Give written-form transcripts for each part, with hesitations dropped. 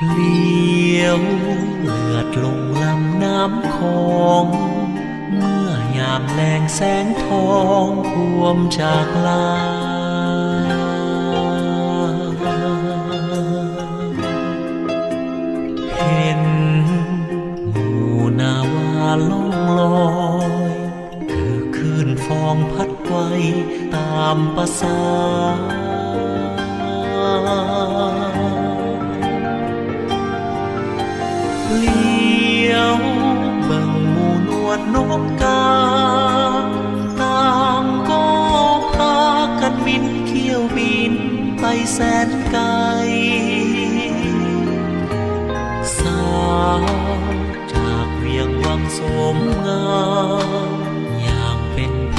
เลี้ยวเลือดลงลำน้ำคองเมื่อยามแลงแสงทองพวมจากลาเห็นหมู่นาวาล่องลอยคือคลื่นฟองพัดไวตามประสาเลี้ยวเบิ่งหมู่นวลนกกาต่างก็พากันบินเขี้ยวบินไปแสนไกลสาวจากเวียงวังสมงามอย่างเป็นแพ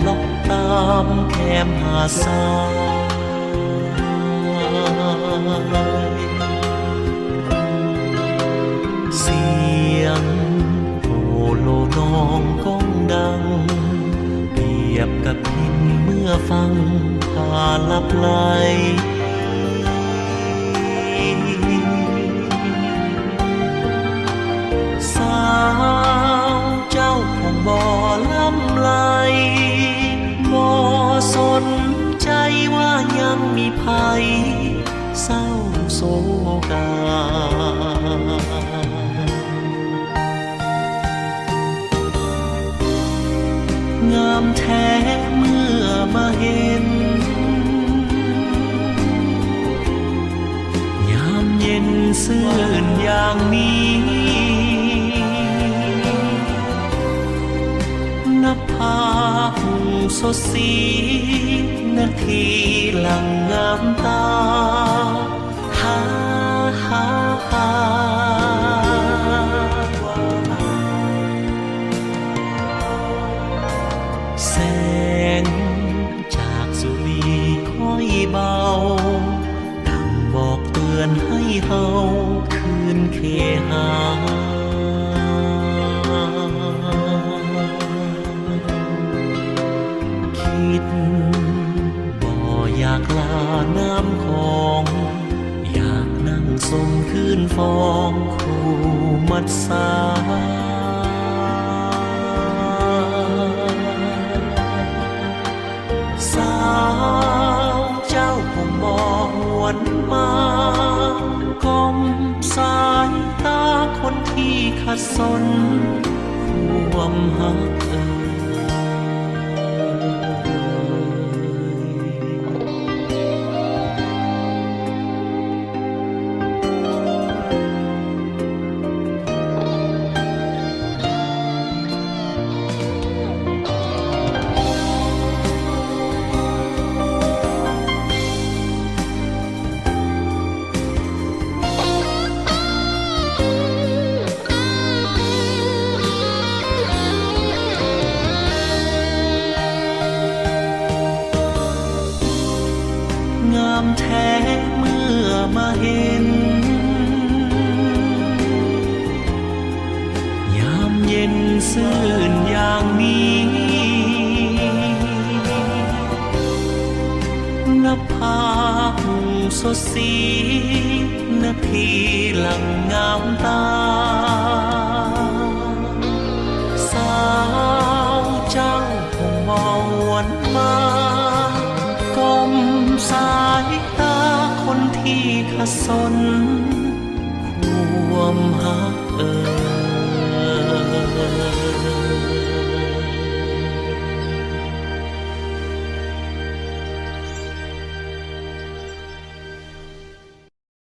ลอกตามแคมหาทรายเสียงโอโลนองก้องดังเปรียบกับพินเมื่อฟังพาลับไหลสาวเจ้าคงบ่ลำไหลบ่สนใจว่ายังมีภัยเศร้าโศกางามแท้เมื่อมาเห็นยามเย็นซื่นอย่างนี้นภาหุ่งสดสีนาทีหลังงามตาหาหาหาแสงจากสุรีค่อยเบาดังบอกเตือนให้เฮาคืนเคหาคิดบ่อยากลาน้ำของอยากนั่งสมคืนฟองคู่มัดสาสาวเจ้าคงบ่หวนมาก้มสายตาคนที่ขัดสนความหักงามแท้เมื่อมาเห็นยามเย็นซื่นอย่างนี้นภาหุ่งสดสีนาทีหลังงามตาสาวเจ้าคงมองวนมาก้มสายตาคนที่ขัดสนความหัก